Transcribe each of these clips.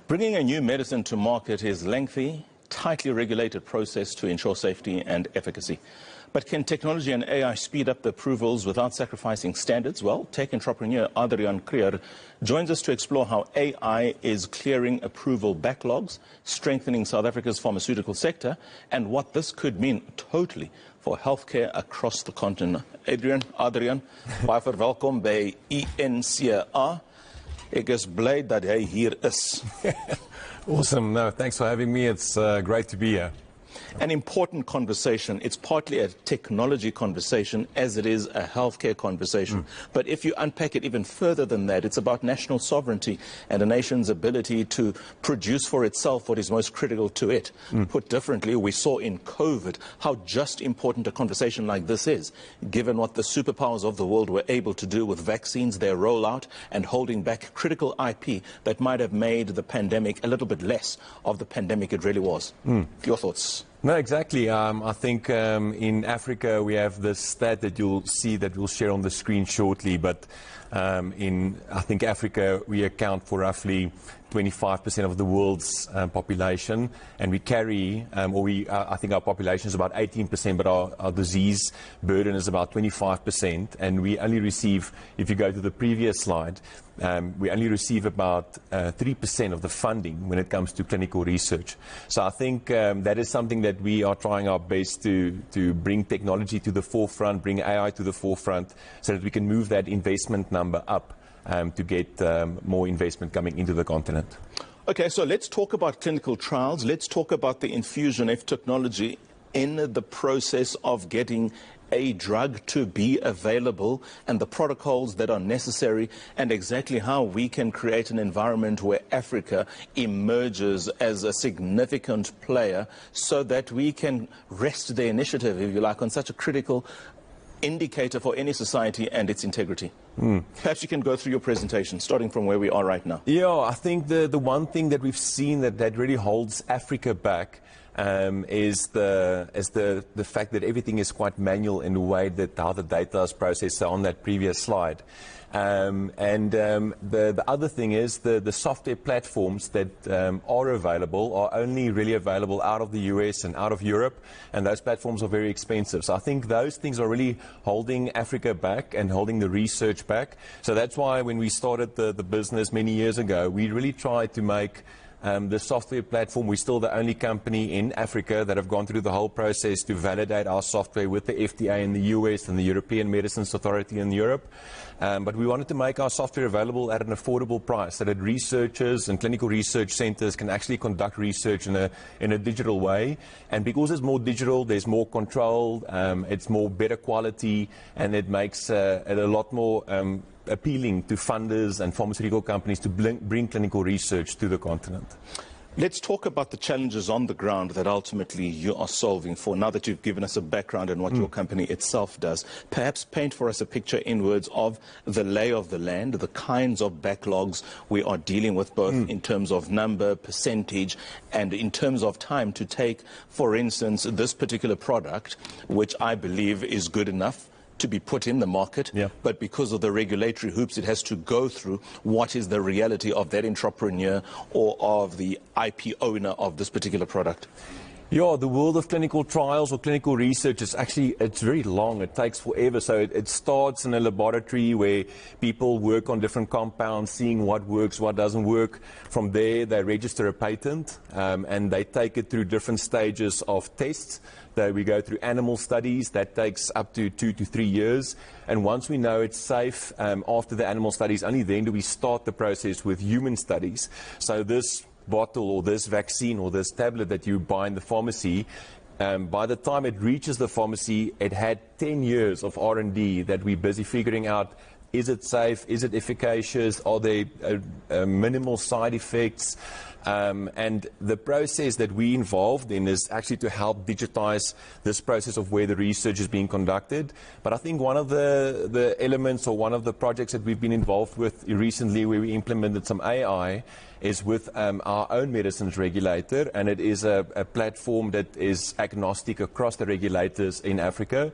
Bringing a new medicine to market is lengthy, tightly regulated process to ensure safety and efficacy. But can technology and AI speed up the approvals without sacrificing standards? Well, tech entrepreneur Adriaan Kruger joins us to explore how AI is clearing approval backlogs, strengthening South Africa's pharmaceutical sector, and what this could mean totally for healthcare across the continent. Adriaan, baie verwelkom by eNCA. Ek is bly dat hy hier is. Awesome. No, thanks for having me. It's great to be here. An important conversation. It's partly a technology conversation as it is a healthcare conversation. But if you unpack it even further than that, it's about national sovereignty and a nation's ability to produce for itself what is most critical to it. Put differently, we saw in COVID how just important a conversation like this is, given what the superpowers of the world were able to do with vaccines, their rollout, and holding back critical IP that might have made the pandemic a little bit less of the pandemic it really was. Your thoughts? No, exactly. I think in Africa we have this stat that you'll see that we'll share on the screen shortly. But in, I think, Africa we account for roughly 25% of the world's population, and we carry, I think our population is about 18%, but our disease burden is about 25%, and we only receive, if you go to the previous slide, we only receive about 3% of the funding when it comes to clinical research. So I think that is something that we are trying our best to bring technology to the forefront, bring AI to the forefront, so that we can move that investment number up to get more investment coming into the continent. Okay, so let's talk about clinical trials. Let's talk about the infusion of technology in the process of getting a drug to be available and the protocols that are necessary, and exactly how we can create an environment where Africa emerges as a significant player so that we can rest the initiative, if you like, on such a critical indicator for any society and its integrity. Perhaps you can go through your presentation, starting from where we are right now. Yeah, I think the one thing that we've seen that really holds Africa back is the fact that everything is quite manual in the way that how the data is processed on that previous slide. The other thing is the software platforms that are available are only really available out of the US and out of Europe, and those platforms are very expensive. So I think those things are really holding Africa back and holding the research back. So that's why when we started the business many years ago, we really tried to make the software platform. We're still the only company in Africa that have gone through the whole process to validate our software with the FDA in the US and the European Medicines Authority in Europe. But we wanted to make our software available at an affordable price so that researchers and clinical research centers can actually conduct research in a digital way. And because it's more digital, there's more control, it's more better quality, and it makes it a lot more appealing to funders and pharmaceutical companies to bring clinical research to the continent. Let's talk about the challenges on the ground that ultimately you are solving for, now that you've given us a background on what your company itself does. Perhaps paint for us a picture in words of the lay of the land, the kinds of backlogs we are dealing with, both in terms of number, percentage, and in terms of time to take, for instance, this particular product, which I believe is good enough to be put in the market, but because of the regulatory hoops it has to go through, what is the reality of that entrepreneur or of the IP owner of this particular product? Yeah, the world of clinical trials or clinical research is actually, it's very long. It takes forever. So it starts in a laboratory where people work on different compounds, seeing what works, what doesn't work. From there, they register a patent, and they take it through different stages of tests. We go through animal studies. That takes up to 2 to 3 years. And once we know it's safe, after the animal studies, only then do we start the process with human studies. So this bottle or this vaccine or this tablet that you buy in the pharmacy, by the time it reaches the pharmacy, it had 10 years of R&D that we're busy figuring out. Is it safe? Is it efficacious? Are there minimal side effects? And the process that we involved in is actually to help digitize this process of where the research is being conducted. But I think one of the elements or one of the projects that we've been involved with recently, where we implemented some AI, is with our own medicines regulator, and it is a platform that is agnostic across the regulators in Africa.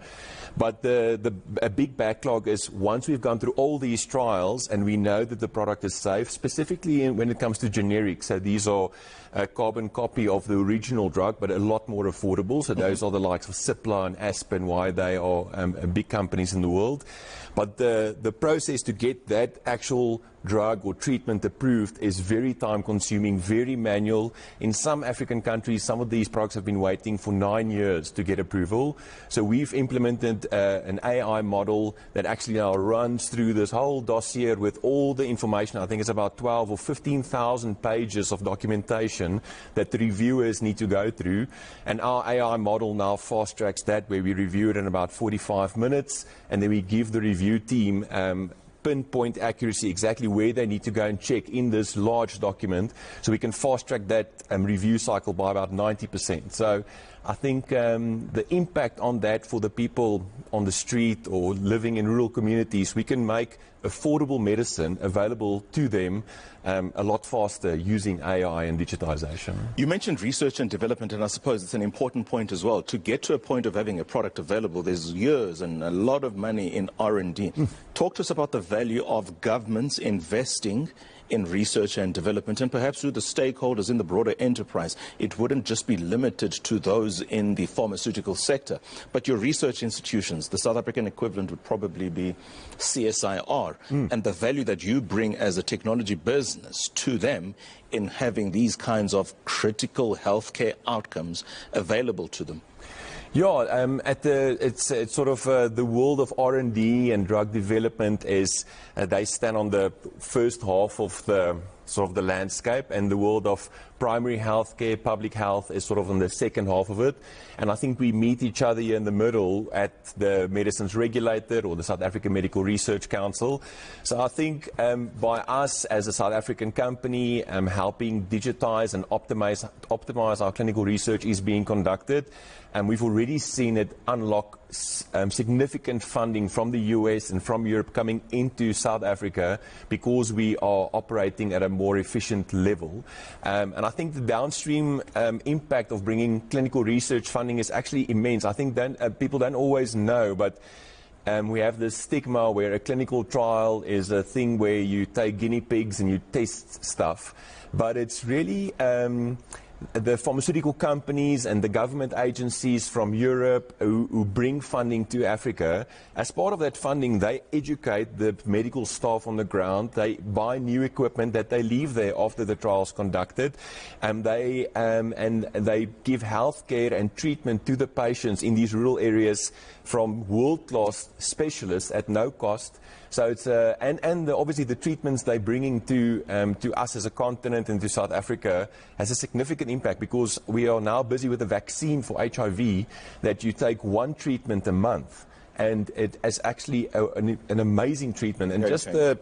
But a big backlog is once we've gone through all these trials and we know that the product is safe, specifically when it comes to generics, so the these are a carbon copy of the original drug, but a lot more affordable. So those are the likes of Cipla and Aspen, why they are big companies in the world. But the process to get that actual drug or treatment approved is very time consuming, very manual. In some African countries, some of these products have been waiting for 9 years to get approval. So we've implemented an AI model that actually now runs through this whole dossier with all the information. I think it's about 12 or 15,000 pages of documentation that the reviewers need to go through. And our AI model now fast tracks that, where we review it in about 45 minutes, and then we give the review team pinpoint accuracy, exactly where they need to go and check in this large document, so we can fast track that review cycle by about 90%. So I think the impact on that for the people on the street or living in rural communities, we can make affordable medicine available to them a lot faster using AI and digitization. You mentioned research and development, and I suppose it's an important point as well. To get to a point of having a product available, there's years and a lot of money in R&D. Talk to us about the value of governments investing in research and development, and perhaps with the stakeholders in the broader enterprise. It wouldn't just be limited to those in the pharmaceutical sector, but your research institutions, the South African equivalent would probably be CSIR, and the value that you bring as a technology business to them in having these kinds of critical healthcare outcomes available to them. Yeah, it's sort of the world of R&D and drug development is they stand on the first half of the sort of the landscape, and the world of primary healthcare, public health is sort of on the second half of it. And I think we meet each other here in the middle at the medicines regulator or the South African Medical Research Council. So I think by us as a South African company helping digitize and optimize our clinical research is being conducted. And we've already seen it unlock significant funding from the US and from Europe coming into South Africa because we are operating at a more efficient level. And I think the downstream impact of bringing clinical research funding is actually immense. I think people don't always know, but we have this stigma where a clinical trial is a thing where you take guinea pigs and you test stuff. But it's really the pharmaceutical companies and the government agencies from Europe who bring funding to Africa. As part of that funding, they educate the medical staff on the ground. They buy new equipment that they leave there after the trial's conducted, and they give health care and treatment to the patients in these rural areas from world-class specialists at no cost. So it's obviously the treatments they're bringing to us as a continent and to South Africa has a significant impact, because we are now busy with a vaccine for HIV that you take one treatment a month. And it is actually an amazing treatment, and just the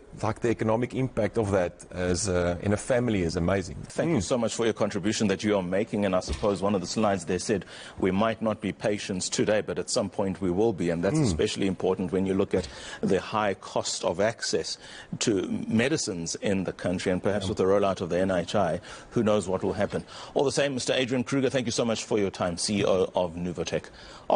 economic impact of that as in a family is amazing. Thank you so much for your contribution that you are making. And I suppose one of the slides there said we might not be patients today, but at some point we will be, and that's especially important when you look at the high cost of access to medicines in the country, and perhaps with the rollout of the NHI, who knows what will happen. All the same, Mr. Adriaan Kruger, thank you so much for your time, CEO of nuvoteQ.